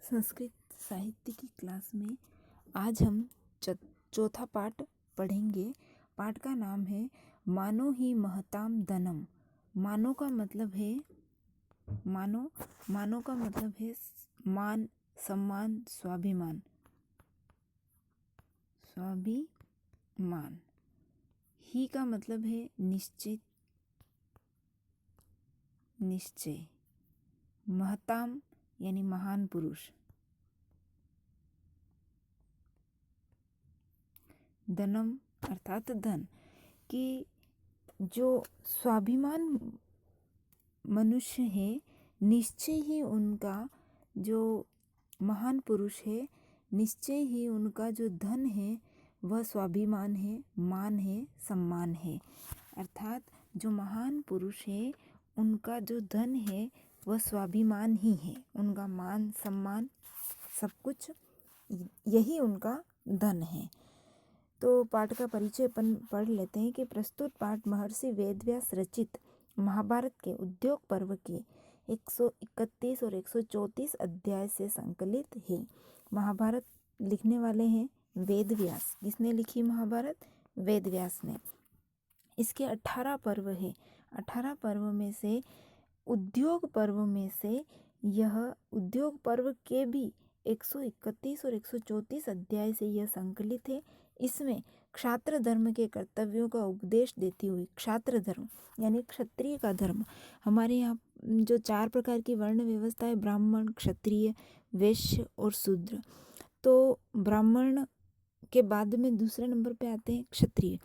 संस्कृत साहित्य की क्लास में आज हम चौथा पाठ पढ़ेंगे। पाठ का नाम है मानो ही महताम धनम। मानो का मतलब है मान, सम्मान, स्वाभिमान। ही का मतलब है निश्चय। महताम यानी महान पुरुष। धनम अर्थात धन। कि जो स्वाभिमान मनुष्य है, निश्चय ही उनका जो महान पुरुष है, निश्चय ही उनका जो धन है वह स्वाभिमान है, मान है, सम्मान है। अर्थात जो महान पुरुष है उनका जो धन है वह स्वाभिमान ही है। उनका मान, सम्मान, सब कुछ यही उनका धन है। तो पाठ का परिचय अपन पढ़ लेते हैं कि प्रस्तुत पाठ महर्षि वेदव्यास रचित महाभारत के उद्योग पर्व के 131 और 134 अध्याय से संकलित है। महाभारत लिखने वाले हैं वेदव्यास। किसने लिखी महाभारत? वेदव्यास ने। इसके 18 पर्व है। 18 पर्व में से उद्योग पर्व में से यह उद्योग पर्व के भी 131 और 134 अध्याय से यह संकलित है। इसमें क्षात्र धर्म के कर्तव्यों का उपदेश देती हुई, क्षात्र धर्म यानी क्षत्रिय का धर्म। हमारे यहाँ जो 4 प्रकार की वर्ण व्यवस्था है, ब्राह्मण, क्षत्रिय, वैश्य और शूद्र। तो ब्राह्मण के बाद में दूसरे नंबर पे आते हैं क्षत्रिय।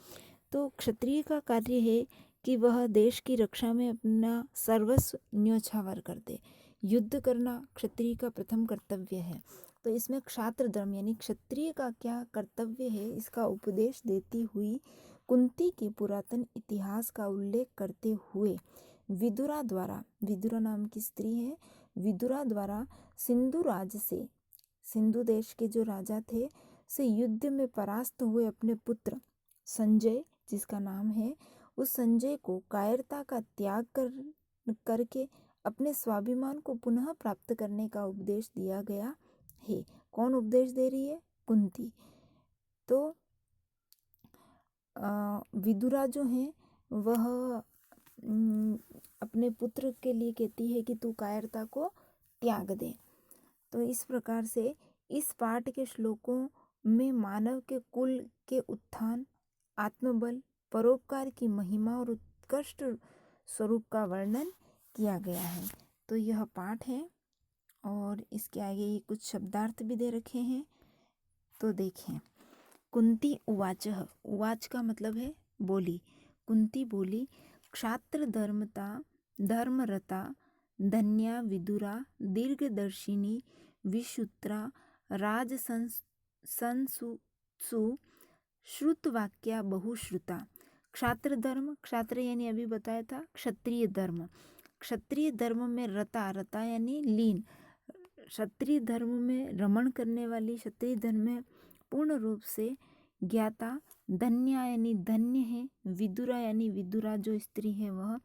तो क्षत्रिय का कार्य है कि वह देश की रक्षा में अपना सर्वस्व न्योछावर कर दे। युद्ध करना क्षत्रिय का प्रथम कर्तव्य है। तो इसमें क्षात्र धर्म यानी क्षत्रिय का क्या कर्तव्य है, इसका उपदेश देती हुई कुंती के पुरातन इतिहास का उल्लेख करते हुए विदुरा द्वारा, विदुरा नाम की स्त्री है, विदुरा द्वारा सिंधु देश के जो राजा थे से युद्ध में परास्त हुए अपने पुत्र संजय, जिसका नाम है, उस संजय को कायरता का त्याग करके अपने स्वाभिमान को पुनः प्राप्त करने का उपदेश दिया गया है। कौन उपदेश दे रही है? कुंती। तो विदुरा जो है वह अपने पुत्र के लिए कहती है कि तू कायरता को त्याग दे। तो इस प्रकार से इस पाठ के श्लोकों में मानव के कुल के उत्थान, आत्मबल, परोपकार की महिमा और उत्कृष्ट स्वरूप का वर्णन किया गया है। तो यह पाठ है और इसके आगे ये कुछ शब्दार्थ भी दे रखे हैं। तो देखें। कुंती उवाचः। उवाच का मतलब है बोली। कुंती बोली, क्षात्र धर्मरता धन्या विदुरा दीर्घदर्शिनी विशुत्रा राजसंसु श्रुतवाक्या बहुश्रुता। क्षात्र धर्म, क्षात्र यानी अभी बताया था क्षत्रिय धर्म। क्षत्रिय धर्म में रता यानी लीन, क्षत्रिय धर्म में रमण करने वाली, क्षत्रिय धर्म में पूर्ण रूप से ज्ञाता, धन्या यानी धन्य है, विदुरा यानी विदुरा जो स्त्री है वह,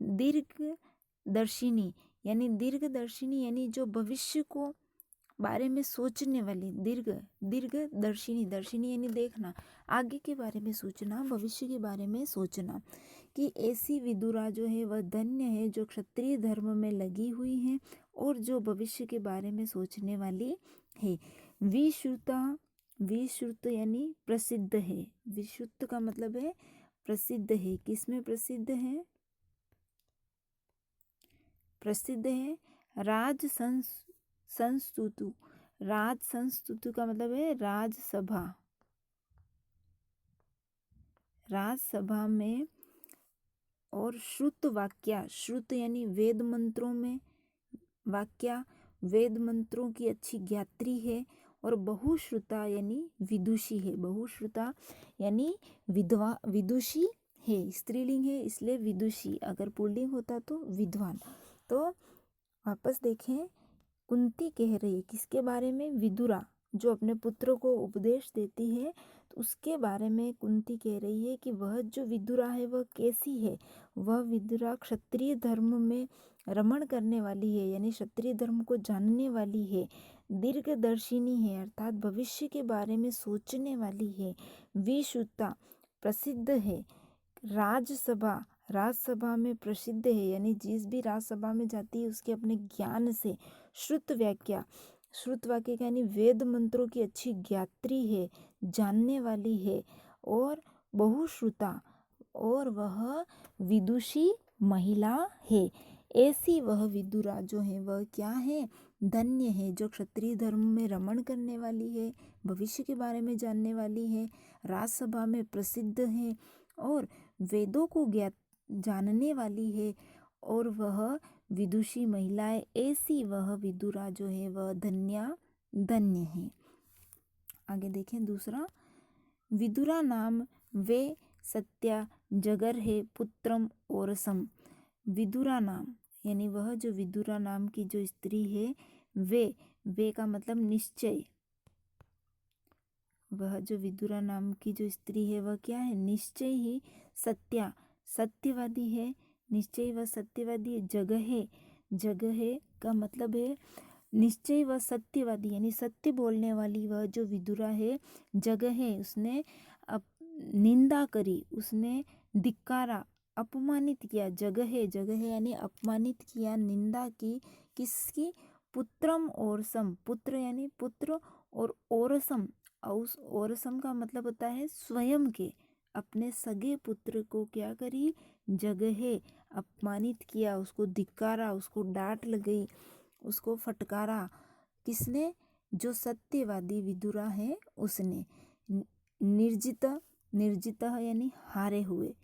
दीर्घदर्शिनी यानी जो भविष्य को बारे में सोचने वाली, दीर्घदर्शिनी, दर्शिनी यानी देखना, आगे के बारे में सोचना, भविष्य के बारे में सोचना, कि ऐसी विदुरा जो है वह धन्य है जो क्षत्रिय धर्म में लगी हुई है और जो भविष्य के बारे में सोचने वाली है। विश्रुत यानी प्रसिद्ध है। विश्रुत का मतलब है प्रसिद्ध है। किसमें प्रसिद्ध है? प्रसिद्ध है राजसंस्तुतु। राजसंस्तुतु का मतलब है राजसभा में। और श्रुत वाक्या, श्रुत यानी वेद मंत्रों में, वाक्या वेद मंत्रों की अच्छी ज्ञात्री है। और बहुश्रुता यानी विदुषी है। बहुश्रुता यानी विदुषी है। स्त्रीलिंग है इसलिए विदुषी, अगर पुल्लिंग होता तो विद्वान। तो वापस देखें, कुंती कह रही है किसके बारे में? विदुरा जो अपने पुत्र को उपदेश देती है, तो उसके बारे में कुंती कह रही है कि वह जो विदुरा है वह कैसी है? वह विदुरा क्षत्रिय धर्म में रमण करने वाली है, यानी क्षत्रिय धर्म को जानने वाली है, दीर्घदर्शिनी है अर्थात भविष्य के बारे में सोचने वाली है, विश्रुता प्रसिद्ध है, राजसभा में प्रसिद्ध है, यानी जिस भी राजसभा में जाती है उसके अपने ज्ञान से, श्रुत वाक्य यानी वेद मंत्रों की अच्छी ज्ञात्री है, जानने वाली है, और बहुश्रुता और वह विदुषी महिला है। ऐसी वह विदुरा जो है वह क्या है, धन्य है, जो क्षत्रिय धर्म में रमण करने वाली है, भविष्य के बारे में जानने वाली है, राजसभा में प्रसिद्ध है और वेदों को जानने वाली है, और वह विदुषी महिला है। ऐसी वह विदुरा जो है वह धन्य है। आगे देखें दूसरा, विदुरा नाम वे सत्या जगर है पुत्रम ओरसम। विदुरा नाम यानी वह जो विदुरा नाम की जो स्त्री है, वे का मतलब निश्चय, वह जो विदुरा नाम की जो स्त्री है वह क्या है, निश्चय ही सत्यवादी है, निश्चय वह सत्यवादी है। जगह का मतलब है निश्चय वह सत्यवादी, यानी सत्य बोलने वाली वह जो विदुरा है, जगह है, उसने निंदा करी, उसने धिक्कारा, अपमानित किया। जगह यानी अपमानित किया, निंदा की, किसकी, पुत्रम ओरसम, पुत्र यानी पुत्र, और ओरसम का मतलब होता है स्वयं के, अपने सगे पुत्र को क्या करी, जगह अपमानित किया, उसको धिक्कारा, उसको डांट लगाई, उसको फटकारा। किसने, जो सत्यवादी विदुरा है उसने। निर्जित यानी हारे हुए,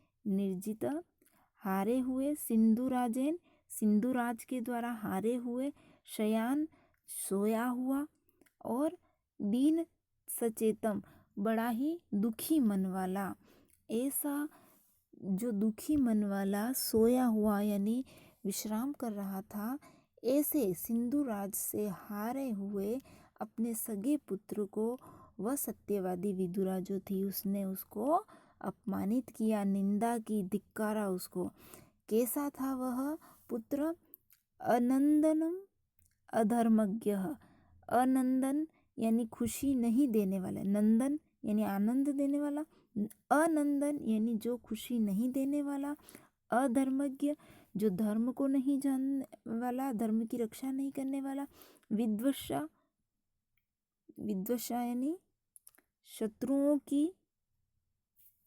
सिंधुराज के द्वारा हारे हुए, शयान सोया हुआ, और दीन सचेतम बड़ा ही दुखी मन वाला। ऐसा जो दुखी मन वाला सोया हुआ यानी विश्राम कर रहा था, ऐसे सिंधुराज से हारे हुए अपने सगे पुत्र को वह सत्यवादी विदुरा जो थी उसने उसको अपमानित किया, निंदा की, धिक्कारा उसको। कैसा था वह पुत्र, अनंदनम अधर्मज्ञ। अनंदन यानी खुशी नहीं देने वाला, नंदन यानी आनंद देने वाला, अनंदन यानी जो खुशी नहीं देने वाला, अधर्मज्ञ जो धर्म को नहीं जानने वाला, धर्म की रक्षा नहीं करने वाला, विद्वषा यानी शत्रुओं की,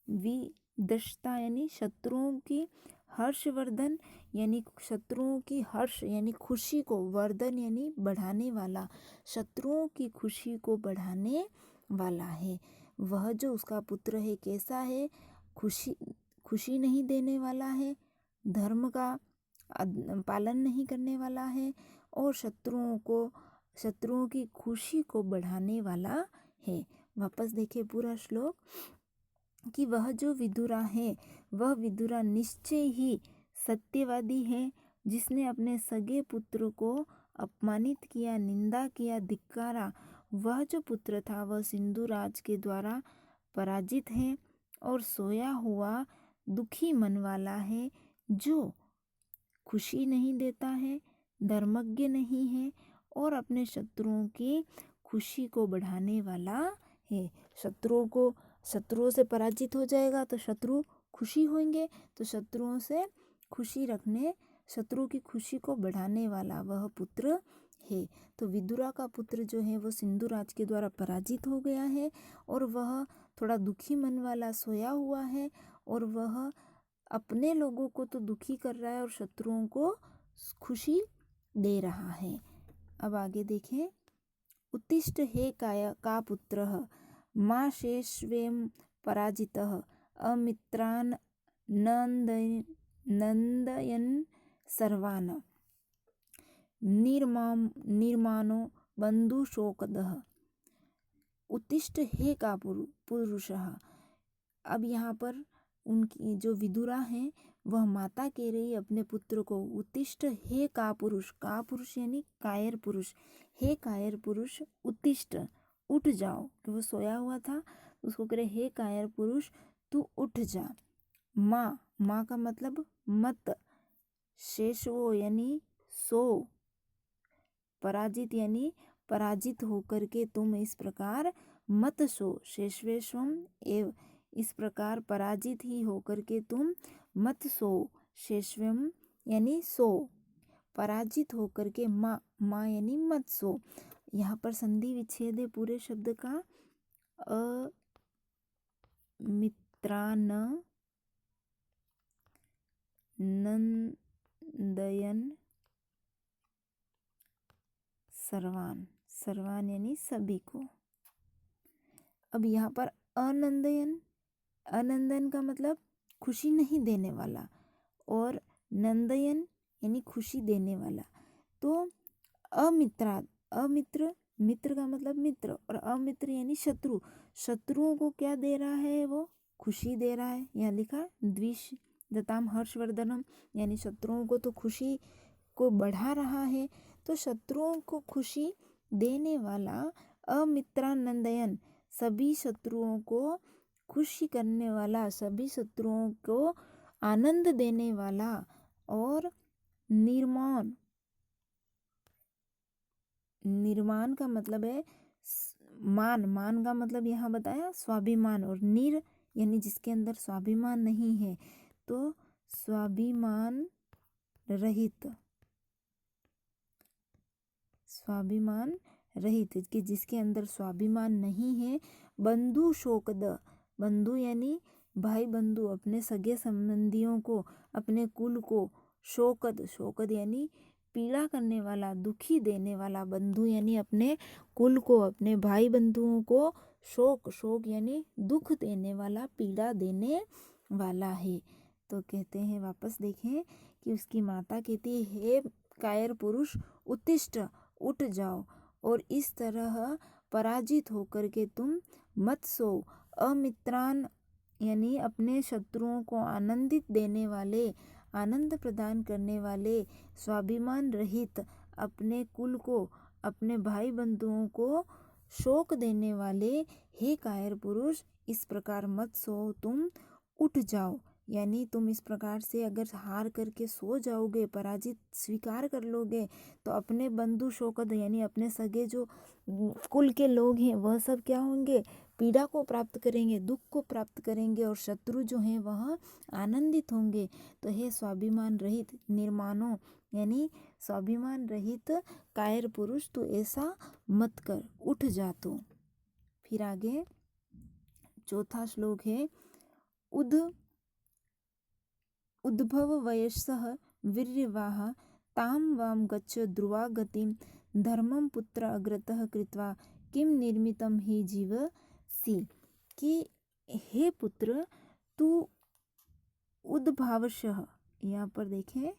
विदशता यानी शत्रुओं की, हर्षवर्धन यानी शत्रुओं की हर्ष यानी खुशी को, वर्धन यानी बढ़ाने वाला, शत्रुओं की खुशी को बढ़ाने वाला है। वह जो उसका पुत्र है कैसा है, खुशी नहीं देने वाला है, धर्म का पालन नहीं करने वाला है, और शत्रुओं की खुशी को बढ़ाने वाला है। वापस देखिए पूरा श्लोक, कि वह जो विदुरा है वह विदुरा निश्चय ही सत्यवादी है, जिसने अपने सगे पुत्र को अपमानित किया, निंदा किया, धिक्कारा। वह जो पुत्र था वह सिंधुराज के द्वारा पराजित है, और सोया हुआ दुखी मन वाला है, जो खुशी नहीं देता है, धर्मज्ञ नहीं है, और अपने शत्रुओं की खुशी को बढ़ाने वाला है। शत्रुओं से पराजित हो जाएगा तो शत्रु खुशी होंगे, तो शत्रुओं से खुशी रखने, शत्रु की खुशी को बढ़ाने वाला वह पुत्र है। तो विदुरा का पुत्र जो है वो सिंधुराज के द्वारा पराजित हो गया है, और वह थोड़ा दुखी मन वाला सोया हुआ है, और वह अपने लोगों को तो दुखी कर रहा है और शत्रुओं को खुशी दे रहा है। अब आगे देखें, उत्तिष्ठ हे का पुत्रः मा शेष्वेम पराजितः अमित्रान् नन्दयन् सर्वान् निर्मानो बंधुशोकदः। उत्तिष्ठ हे का पुरुषः। अब यहाँ पर उनकी जो विदुरा है वह माता कह रही अपने पुत्र को, उत्तिष्ठ हे का पुरुष यानी कायर पुरुष, हे कायर पुरुष उत्तिष्ठ उठ जाओ, कि वो सोया हुआ था उसको कह रहे हे कायर पुरुष तू उठ जा। माँ का मतलब मत, शेषवो यानी सो, पराजित यानी पराजित होकर के तुम इस प्रकार मत सो, शेषवेशम एव, इस प्रकार पराजित ही होकर के तुम मत सो, शेषवेम यानी सो, पराजित होकर के माँ यानी मत सो। यहाँ पर संधि विच्छेद है पूरे शब्द का। अमित्रान नंदयन सर्वान, सर्वान यानी सभी को। अब यहाँ पर अनंदयन, अनंदन का मतलब खुशी नहीं देने वाला, और नंदयन यानी खुशी देने वाला। तो अमित्रा, अमित्र, मित्र का मतलब मित्र, और अमित्र यानी शत्रु, शत्रुओं को क्या दे रहा है, वो खुशी दे रहा है। यहाँ लिखा द्विष दताम हर्षवर्धनम, यानी शत्रुओं को तो खुशी को बढ़ा रहा है। तो शत्रुओं को खुशी देने वाला अमित्रानंदयन, सभी शत्रुओं को खुशी करने वाला, सभी शत्रुओं को आनंद देने वाला। और निर्माण, निर्माण का मतलब है मान, मान का मतलब यहाँ बताया स्वाभिमान, और निर यानी जिसके अंदर स्वाभिमान नहीं है, तो स्वाभिमान रहित, स्वाभिमान रहित कि जिसके अंदर स्वाभिमान नहीं है। बंधु शोकद, बंधु यानी भाई बंधु, अपने सगे संबंधियों को, अपने कुल को, शोकद, शोकद यानी पीड़ा करने वाला, दुखी देने वाला, बंधु यानी अपने कुल को, अपने भाई बंधुओं को, शोक, शोक यानी दुख देने वाला, पीड़ा देने वाला है। तो कहते हैं, वापस देखें कि उसकी माता कहती है, हे कायर पुरुष उत्तिष्ठ, उठ जाओ, और इस तरह पराजित होकर के तुम मत सो। अमित्रान यानी अपने शत्रुओं को आनंदित देने वाले, आनंद प्रदान करने वाले, स्वाभिमान रहित, अपने कुल को, अपने भाई बंधुओं को शोक देने वाले, हे कायर पुरुष, इस प्रकार मत सो, तुम उठ जाओ। यानी तुम इस प्रकार से अगर हार करके सो जाओगे, पराजित स्वीकार कर लोगे, तो अपने बंधु शोकद यानी अपने सगे जो कुल के लोग हैं वह सब क्या होंगे, पीड़ा को प्राप्त करेंगे, दुख को प्राप्त करेंगे, और शत्रु जो हैं वह आनंदित होंगे। तो हे स्वाभिमान रहित निर्माणों यानी स्वाभिमान रहित कायर पुरुष, तो ऐसा मत कर, उठ जा तू। फिर आगे चौथा श्लोक है, उद्भव वयस्सः वीर्यवाह ताम वाम गच्छ ध्रुवा गतिम धर्मम पुत्र अग्रतः कृत्वा किम निर्मितम ही जीवसि, कि हे पुत्र तू उद्भावशः, यहाँ पर देखें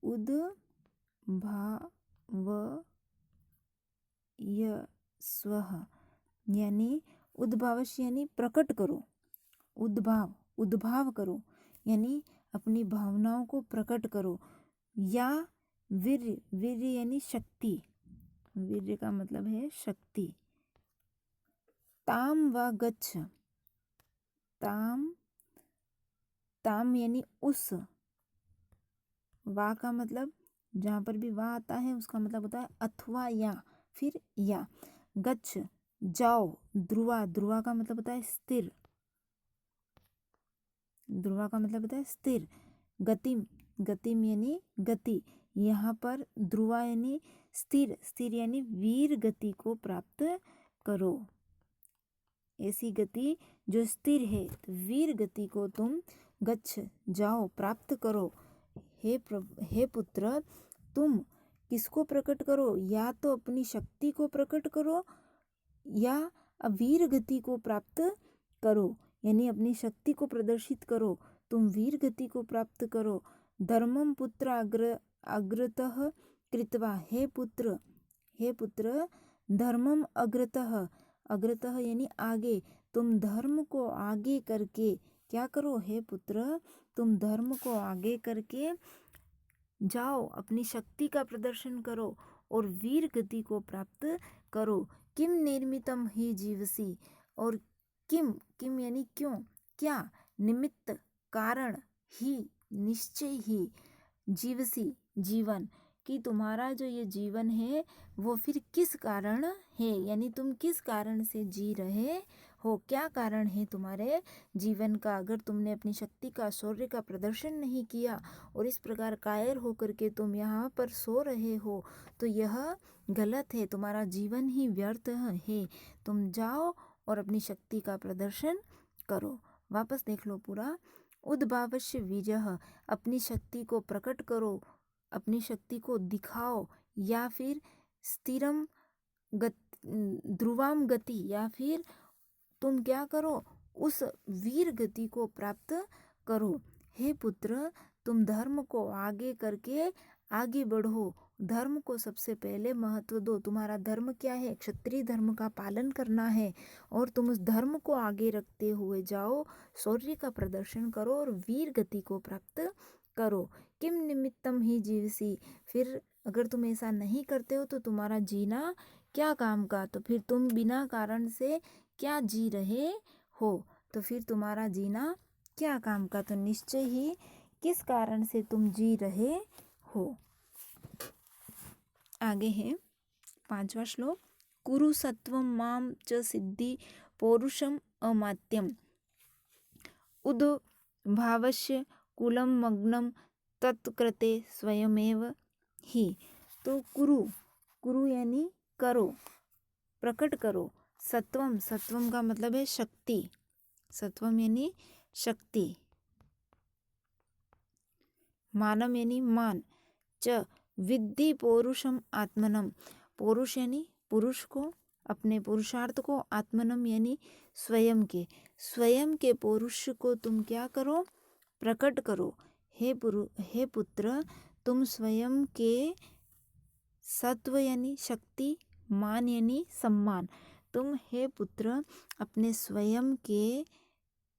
उद्भावयस्वः यानी उद्भावश यानी प्रकट करो, उद्भाव, उद्भाव करो यानी अपनी भावनाओं को प्रकट करो। या वीर्य, वीर्य यानी शक्ति, वीर्य का मतलब है शक्ति। ताम व गच्छ, ताम, ताम यानी उस, वा का मतलब जहाँ पर भी वा आता है उसका मतलब होता है अथवा या, फिर या। गच्छ जाओ, ध्रुवा, ध्रुवा का मतलब होता है स्थिर, ध्रुवा का मतलब होता है स्थिर। गतिम, गतिम यानी गति, यहाँ पर ध्रुवा यानी स्थिर, स्थिर यानी वीर गति को प्राप्त करो, ऐसी गति जो स्थिर है, तो वीर गति को तुम गच्छ जाओ, प्राप्त करो। हे पुत्र, तुम किसको प्रकट करो, या तो अपनी शक्ति को प्रकट करो, या वीर गति को प्राप्त करो, यानी अपनी शक्ति को प्रदर्शित करो, तुम वीर गति को प्राप्त करो। धर्मम पुत्र अग्रतः कृत्वा, हे पुत्र, हे पुत्र, धर्मम अग्रतः, अग्रतः यानी आगे, तुम धर्म को आगे करके क्या करो, हे पुत्र तुम धर्म को आगे करके जाओ, अपनी शक्ति का प्रदर्शन करो और वीर गति को प्राप्त करो। किम निर्मितम ही जीवसी, और किम, किम यानी क्यों, क्या, निमित्त कारण, ही निश्चय ही, जीवसी जीवन, कि तुम्हारा जो ये जीवन है वो फिर किस कारण है, यानी तुम किस कारण से जी रहे हो, क्या कारण है तुम्हारे जीवन का। अगर तुमने अपनी शक्ति का, शौर्य का प्रदर्शन नहीं किया और इस प्रकार कायर होकर के तुम यहाँ पर सो रहे हो तो यह गलत है, तुम्हारा जीवन ही व्यर्थ है। तुम जाओ और अपनी शक्ति का प्रदर्शन करो। वापस देख लो पूरा। उद्भावस्य विजय, अपनी शक्ति को प्रकट करो, अपनी शक्ति को दिखाओ, या फिर स्थिरम ध्रुवाम गति, या फिर तुम क्या करो, उस वीर गति को प्राप्त करो। हे पुत्र, तुम धर्म को आगे करके आगे बढ़ो, धर्म को सबसे पहले महत्व दो। तुम्हारा धर्म क्या है? क्षत्रिय धर्म का पालन करना है और तुम उस धर्म को आगे रखते हुए जाओ, शौर्य का प्रदर्शन करो और वीर गति को प्राप्त करो। किम निमित्तम ही जीवसी, फिर अगर तुम ऐसा नहीं करते हो तो तुम्हारा जीना क्या काम का, तो फिर तुम बिना कारण से क्या जी रहे हो, तो फिर तुम्हारा जीना क्या काम का, तो निश्चय ही किस कारण से तुम जी रहे हो। आगे है 5वां श्लोक। कुरु सत्वम माम च सिद्धि पौरुषम अमात्यम उद्भावस्य कुलम मग्नम तत्कृते स्वयमेव ही। तो कुरु यानी करो, प्रकट करो। सत्वम, सत्वम का मतलब है शक्ति, सत्वम यानी शक्ति। मानम यानी मान। च विद्धि पौरुषम आत्मनम, पौरुष यानी पुरुष को, अपने पुरुषार्थ को, आत्मनम यानी स्वयं के पौरुष को तुम क्या करो, प्रकट करो। हे पुत्र, तुम स्वयं के सत्व यानी शक्ति, मान यानी सम्मान, तुम हे पुत्र अपने स्वयं के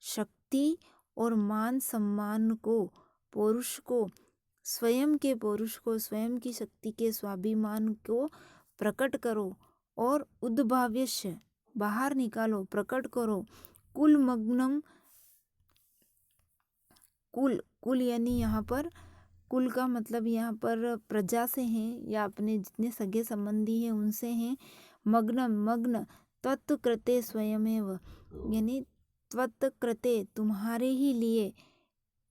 शक्ति और मान सम्मान को, पौरुष को, स्वयं के पौरुष को, स्वयं की शक्ति के स्वाभिमान को प्रकट करो और उद्भाव्यस्य बाहर निकालो, प्रकट करो। कुल मग्नम, कुल यानी यहाँ पर कुल का मतलब यहाँ पर प्रजा से हैं या अपने जितने सगे संबंधी हैं उनसे हैं। मग्न त्वत्कृते स्वयमेव, यानी त्वत्कृते तुम्हारे ही लिए,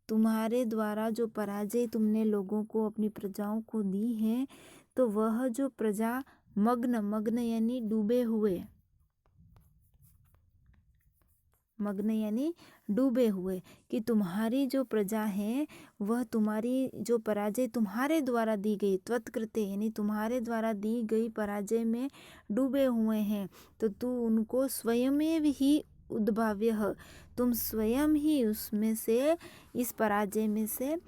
तुम्हारे द्वारा जो पराजय तुमने लोगों को, अपनी प्रजाओं को दी है, तो वह जो प्रजा मग्न यानी डूबे हुए, मग्न यानी डूबे हुए, कि तुम्हारी जो प्रजा है वह तुम्हारी जो पराजय तुम्हारे द्वारा दी गई, त्वत्कृते यानी तुम्हारे द्वारा दी गई पराजय में डूबे हुए हैं, तो तू उनको स्वयमेव ही उद्भाव्य, तुम स्वयं ही उसमें से, इस पराजय में से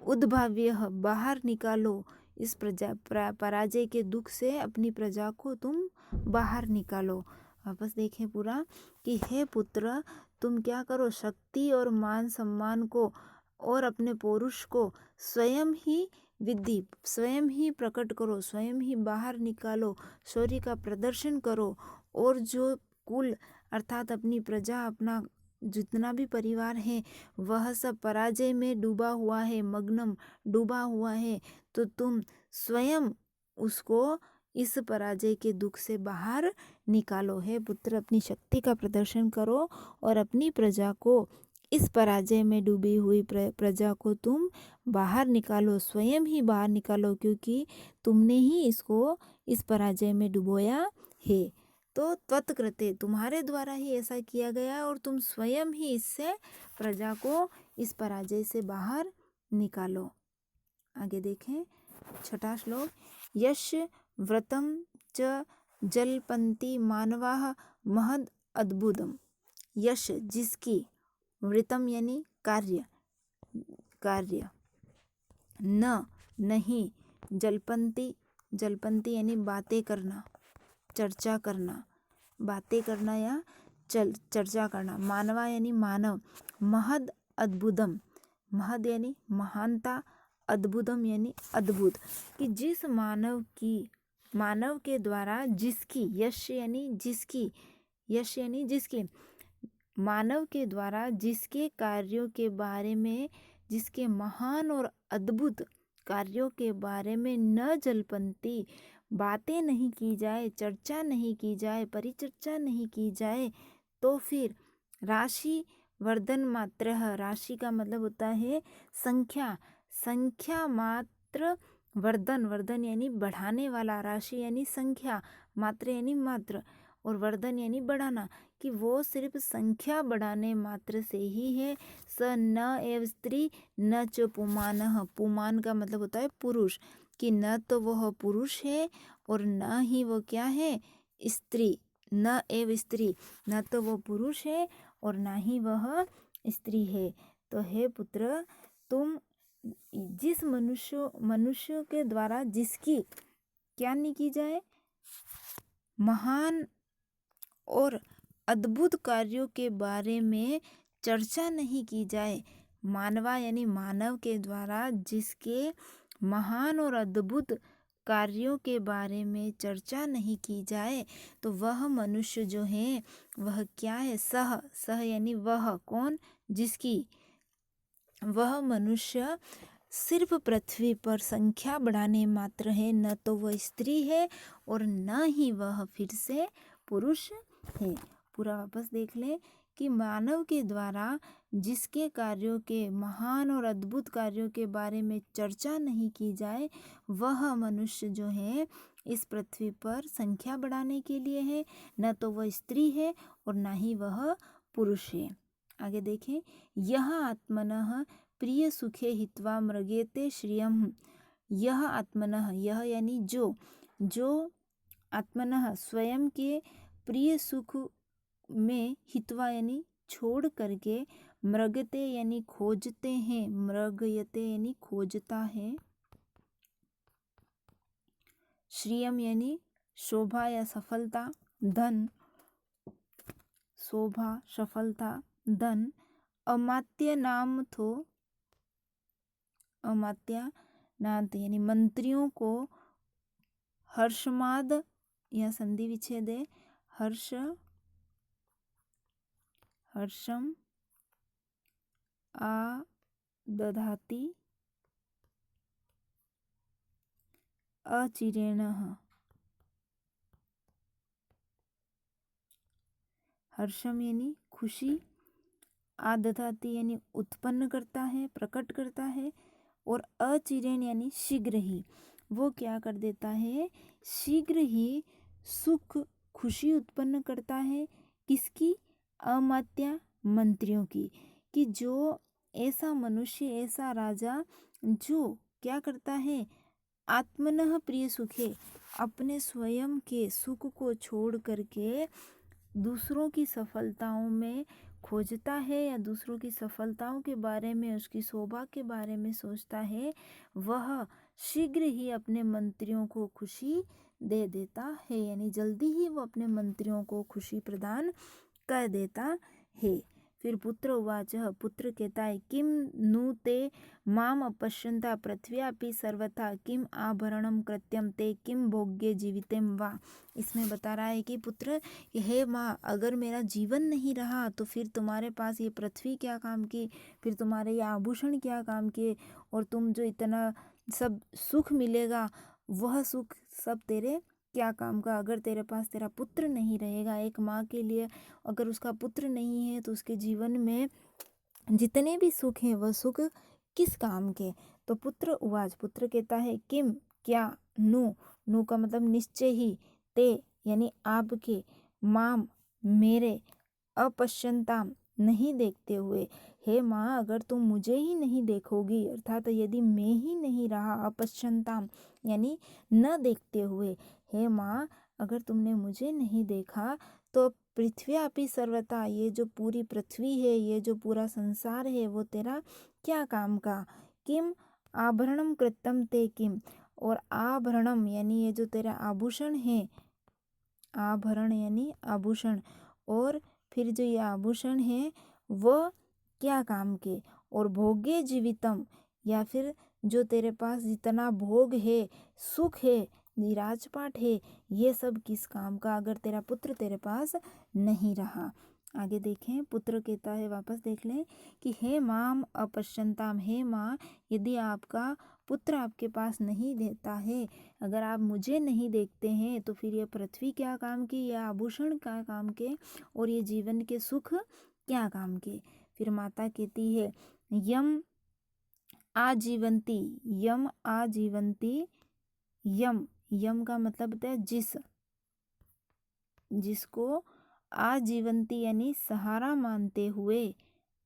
उद्भाव्य बाहर निकालो, इस पराजय के दुख से अपनी प्रजा को तुम बाहर निकालो। वापस देखें पूरा कि हे पुत्र, तुम क्या करो, शक्ति और मान सम्मान को और अपने पौरुष को स्वयं ही विद्धि, स्वयं ही प्रकट करो, स्वयं ही बाहर निकालो, शौर्य का प्रदर्शन करो। और जो कुल अर्थात अपनी प्रजा, अपना जितना भी परिवार है वह सब पराजय में डूबा हुआ है, मग्नम डूबा हुआ है, तो तुम स्वयं उसको इस पराजय के दुख से बाहर निकालो। है पुत्र, अपनी शक्ति का प्रदर्शन करो और अपनी प्रजा को, इस पराजय में डूबी हुई प्रजा को तुम बाहर निकालो, स्वयं ही बाहर निकालो, क्योंकि तुमने ही इसको इस पराजय में डुबोया है। तो त्वत्कृते, तुम्हारे द्वारा ही ऐसा किया गया और तुम स्वयं ही इससे प्रजा को इस पराजय से बाहर निकालो। आगे देखें 6वां श्लोक। यश व्रतम च जलपन्ति मानवाः महद अद्भुतम। यश जिसकी, व्रतम यानी कार्य, न नहीं, जलपन्ति यानी बातें करना, चर्चा करना, बातें करना या चर्चा करना। मानवा यानी मानव। महद अद्भुतम, महद यानी महानता, अद्भुतम यानी अद्भुत, कि जिस मानव के द्वारा जिसकी, यश यानी जिसकी, मानव के द्वारा जिसके कार्यों के बारे में, जिसके महान और अद्भुत कार्यों के बारे में न जल्पन्ति, बातें नहीं की जाए, चर्चा नहीं की जाए, परिचर्चा नहीं की जाए, तो फिर राशि वर्धन मात्र, राशि का मतलब होता है संख्या, संख्या मात्र वर्धन, वर्धन यानी बढ़ाने वाला, राशि यानी संख्या, मात्र यानी मात्र, और वर्धन यानी बढ़ाना, कि वो सिर्फ संख्या बढ़ाने मात्र से ही है। स न एव स्त्री न च पुमानः, पुमान का मतलब होता है पुरुष, कि न तो वह पुरुष है और न ही वो क्या है, स्त्री। न एव स्त्री, न तो वो पुरुष है और ना ही वह स्त्री है। तो हे पुत्र, तुम जिस मनुष्य के द्वारा जिसकी क्या नहीं की जाए, महान और अद्भुत कार्यों के बारे में चर्चा नहीं की जाए, मानवा यानी मानव के द्वारा जिसके महान और अद्भुत कार्यों के बारे में चर्चा नहीं की जाए, तो वह मनुष्य जो है वह क्या है, सह, सह यानी वह, कौन, जिसकी, वह मनुष्य सिर्फ पृथ्वी पर संख्या बढ़ाने मात्र है, न तो वह स्त्री है और न ही वह फिर से पुरुष है। पूरा वापस देख लें कि मानव के द्वारा जिसके कार्यों के, महान और अद्भुत कार्यों के बारे में चर्चा नहीं की जाए, वह मनुष्य जो है इस पृथ्वी पर संख्या बढ़ाने के लिए है, न तो वह स्त्री है और न ही वह पुरुष है। आगे देखें, यह आत्मनः प्रिय सुखे हित्वा मृगेते श्रियम, यह आत्मनः, यह यानी जो, जो आत्मनः स्वयं के प्रिय सुख में, हित्वा यानी छोड़ करके, मृगते यानी खोजते हैं, मृगयते यानी खोजता है, श्रियम यानी शोभा या सफलता, धन, शोभा, सफलता, धन, अमात्य नाम थो, अमात्या नाथ यानी मंत्रियों को, हर्षमाद या संधि विच्छेद है, हर्ष, हर्षम आ दधाति अचिरेणः, हर्षम यानी खुशी, आदधाति यानी उत्पन्न करता है, प्रकट करता है, और अचिरेण यानी शीघ्र ही, वो क्या कर देता है, शीघ्र ही सुख, खुशी उत्पन्न करता है, किसकी, अमात्या मंत्रियों की, कि जो ऐसा मनुष्य, ऐसा राजा जो क्या करता है, आत्मनः प्रिय सुखे, अपने स्वयं के सुख को छोड़ करके दूसरों की सफलताओं में खोजता है, या दूसरों की सफलताओं के बारे में, उसकी शोभा के बारे में सोचता है, वह शीघ्र ही अपने मंत्रियों को खुशी दे देता है, यानी जल्दी ही वो अपने मंत्रियों को खुशी प्रदान कर देता है। फिर पुत्र उवाच, पुत्र कहता है, किम नु ते माम अपश्यन्ता पृथ्व्यापि सर्वथा किम आभरणम कृत्यम ते किम भोग्य जीवितेम वा। इसमें बता रहा है कि पुत्र, हे माँ, अगर मेरा जीवन नहीं रहा तो फिर तुम्हारे पास ये पृथ्वी क्या काम की, फिर तुम्हारे ये आभूषण क्या काम के, और तुम जो इतना सब सुख मिलेगा, वह सुख सब तेरे क्या काम का, अगर तेरे पास तेरा पुत्र नहीं रहेगा। एक माँ के लिए अगर उसका पुत्र नहीं है तो उसके जीवन में जितने भी सुख हैं वह सुख किस काम के। तो पुत्र उवाच, पुत्र कहता है, किम क्या, नु, नु का मतलब निश्चय ही, ते यानी आपके, माम मेरे, अपश्यंताम नहीं देखते हुए, हे माँ, अगर तुम मुझे ही नहीं देखोगी, अर्थात यदि मैं ही नहीं रहा, अपश्यंताम यानी न देखते हुए, हे माँ, अगर तुमने मुझे नहीं देखा तो पृथ्व्यापि सर्वथा, ये जो पूरी पृथ्वी है, ये जो पूरा संसार है, वो तेरा क्या काम का, किम आभरणम कृतम ते किम, और आभरणम यानी ये जो तेरा आभूषण है, आभरण यानी आभूषण, और फिर जो ये आभूषण है वह क्या काम के, और भोग्य जीवितम, या फिर जो तेरे पास जितना भोग है, सुख है, राजपाट है, ये सब किस काम का, अगर तेरा पुत्र तेरे पास नहीं रहा। आगे देखें, पुत्र कहता है, वापस देख लें कि हे माम अपश्यंताम, हे माँ यदि आपका पुत्र आपके पास नहीं देता है, अगर आप मुझे नहीं देखते हैं तो फिर ये पृथ्वी क्या काम की, यह आभूषण क्या काम के, और ये जीवन के सुख क्या काम के। फिर माता कहती है यम आजीवंती, यम आजीवंती, यम, यम का मतलब होता है जिसको आजीवंती यानी सहारा मानते हुए,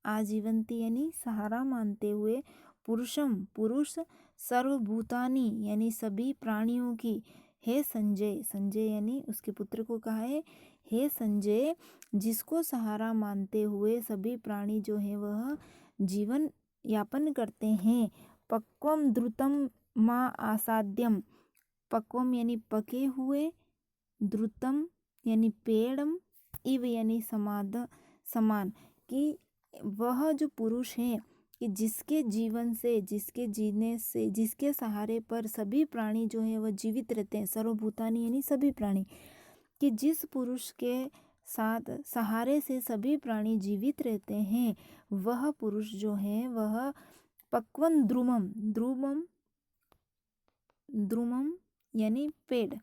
आजीवंती यानी सहारा मानते हुए, पुरुषम पुरुष, सर्वभूतानी यानी सभी प्राणियों की, हे संजय, संजय यानी उसके पुत्र को कहा है, हे संजय जिसको सहारा मानते हुए सभी प्राणी जो है वह जीवन यापन करते हैं। पक्वम द्रुतम माँ आसाद्यम, पक्वम यानी पके हुए, द्रुतम यानी पेड़म, इव यानी समान, कि वह जो पुरुष है कि जिसके जीवन से, जिसके जीने से, जिसके सहारे पर सभी प्राणी जो है वह जीवित रहते हैं, सर्वभूतानी यानी सभी प्राणी, कि जिस पुरुष के साथ सहारे से सभी प्राणी जीवित रहते हैं वह पुरुष जो है वह पक्वन द्रुमम, द्रुमम, द्रुमम यानी पेड़,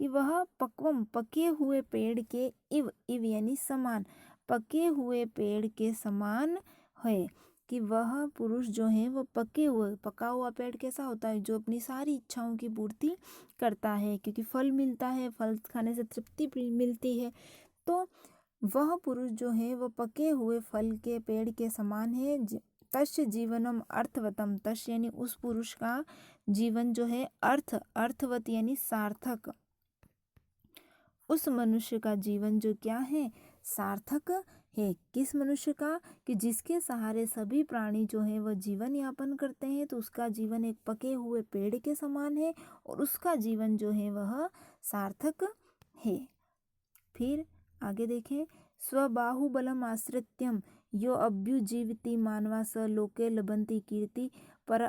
कि वह पक्वम पके हुए पेड़ के, इव, इव यानी समान, पके हुए पेड़ के समान है, कि वह पुरुष जो है वह पके हुए, पका हुआ पेड़ कैसा होता है, जो अपनी सारी इच्छाओं की पूर्ति करता है, क्योंकि फल मिलता है, फल खाने से तृप्ति मिलती है, तो वह पुरुष जो है वह पके हुए फल के पेड़ के समान है। तस्य जीवनम अर्थवतम, तस्य यानी उस पुरुष का जीवन जो है अर्थवत यानी सार्थक, उस मनुष्य का जीवन जो क्या है, सार्थक है। किस मनुष्य का, कि जिसके सहारे सभी प्राणी जो है वह जीवन यापन करते हैं, तो उसका जीवन एक पके हुए पेड़ के समान है और उसका जीवन जो है वह सार्थक है। फिर आगे देखें, स्वबाहुबलम आश्रित्यम यो अभ्युजीवति मानवा स लोके लभंती कीर्ति पर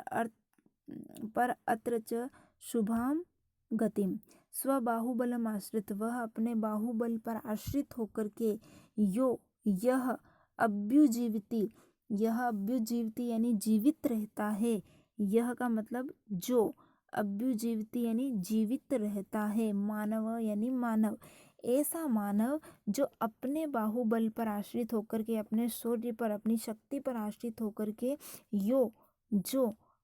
अत्र च शुभाम गतिम। स्वबाहुबलम आश्रित, वह अपने बाहुबल पर आश्रित होकर के, यह अभ्युजीवति, यह अभ्युजीवति यानी जीवित रहता है, यह का मतलब जो, अभ्युजीवति यानी जीवित रहता है, मानव यानी मानव, ऐसा मानव जो अपने बाहुबल पर आश्रित होकर के, अपने शौर्य पर, अपनी शक्ति पर आश्रित होकर के, जो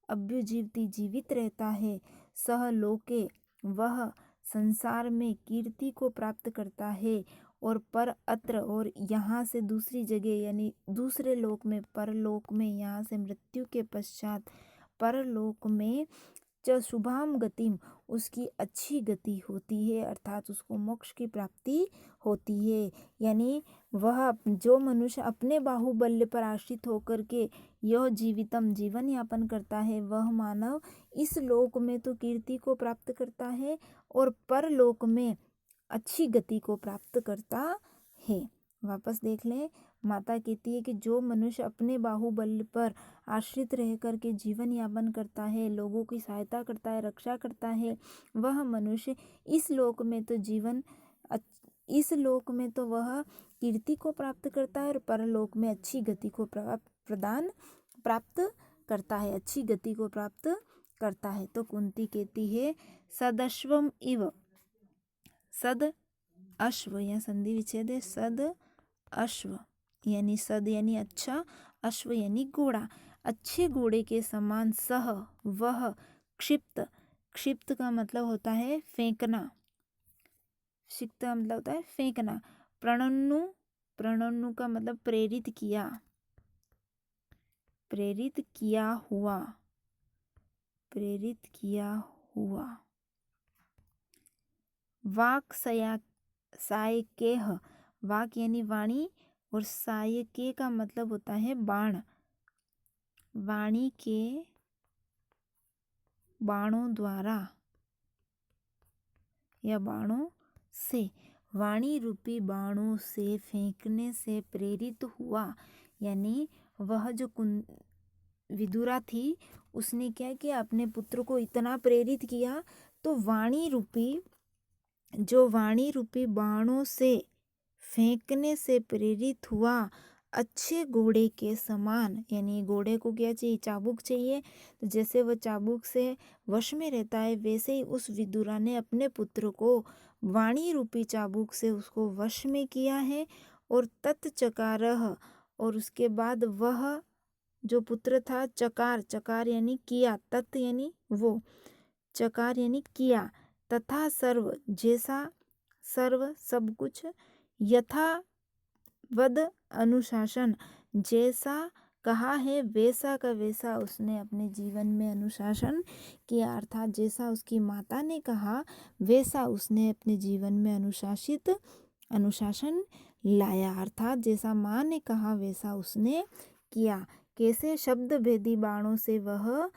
अभ्युजीवति जीवित रहता है, सह लोके वह संसार में कीर्ति को प्राप्त करता है, और पर अत्र और यहाँ से दूसरी जगह यानी दूसरे लोक में, परलोक में, यहाँ से मृत्यु के पश्चात परलोक में च शुभाम गतिम उसकी अच्छी गति होती है, अर्थात उसको मोक्ष की प्राप्ति होती है। यानी वह जो मनुष्य अपने बाहुबल्य पर आश्रित होकर के यह जीवितम जीवन यापन करता है, वह मानव इस लोक में तो कीर्ति को प्राप्त करता है और परलोक में अच्छी गति को प्राप्त करता है। वापस देख लें, माता कहती है कि जो मनुष्य अपने बाहुबल पर आश्रित रह कर के जीवन यापन करता है, लोगों की सहायता करता है, रक्षा करता है, वह मनुष्य इस लोक में तो इस लोक में तो वह कीर्ति को प्राप्त करता है और परलोक में अच्छी गति को प्राप्त करता है, अच्छी गति को प्राप्त करता है। तो कुंती कहती है सदश्वम इव, सद अश्व या संधि विच्छेद है, सद अश्व यानी सद यानी अच्छा, अश्व यानी घोड़ा, अच्छे घोड़े के समान, सह वह, क्षिप्त, क्षिप्त का मतलब होता है फेंकना, क्षिप्त का मतलब होता है फेंकना, प्रणनु, प्रणनु का मतलब प्रेरित किया, प्रेरित किया हुआ, प्रेरित किया हुआ। वाक सायकेह, वाक यानी वाणी और सायके का मतलब होता है बाण, वाणी के बाणों द्वारा या बाणों से, वाणी रूपी बाणों से फेंकने से प्रेरित हुआ। यानी वह जो विदुरा थी उसने क्या किया, अपने पुत्र को इतना प्रेरित किया, तो वाणी रूपी, जो वाणी रूपी बाणों से फेंकने से प्रेरित हुआ अच्छे घोड़े के समान। यानी घोड़े को क्या चाहिए, चाबुक चाहिए। तो जैसे वह चाबुक से वश में रहता है, वैसे ही उस विदुरा ने अपने पुत्र को वाणी रूपी चाबुक से उसको वश में किया है। और तत्चकारह, और उसके बाद वह जो पुत्र था, चकार, चकार यानी किया, तत् यानी वो, चकार यानी किया, तथा सर्व जैसा, सर्व सब कुछ, यथा वद अनुशासन जैसा कहा है वैसा का वैसा उसने अपने जीवन में अनुशासन किया। अर्थात जैसा उसकी माता ने कहा वैसा उसने अपने जीवन में अनुशासन लाया। अर्थात जैसा माँ ने कहा वैसा उसने किया। कैसे, शब्द भेदी बाणों से वह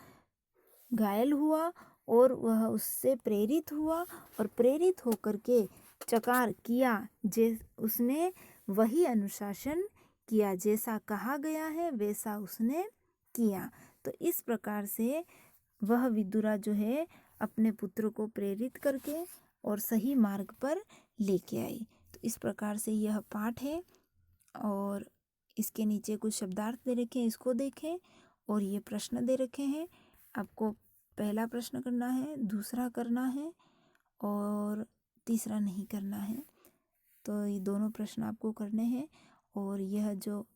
घायल हुआ और वह उससे प्रेरित हुआ, और प्रेरित होकर के चकार किया, उसने वही अनुशासन किया, जैसा कहा गया है वैसा उसने किया। तो इस प्रकार से वह विदुरा जो है अपने पुत्र को प्रेरित करके और सही मार्ग पर लेके आई। तो इस प्रकार से यह पाठ है, और इसके नीचे कुछ शब्दार्थ दे रखे हैं, इसको देखें। और ये प्रश्न दे रखे हैं, आपको पहला प्रश्न करना है, दूसरा करना है और तीसरा नहीं करना है। तो ये दोनों प्रश्न आपको करने हैं। और यह जो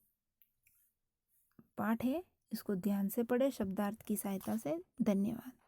पाठ है इसको ध्यान से पढ़े शब्दार्थ की सहायता से। धन्यवाद।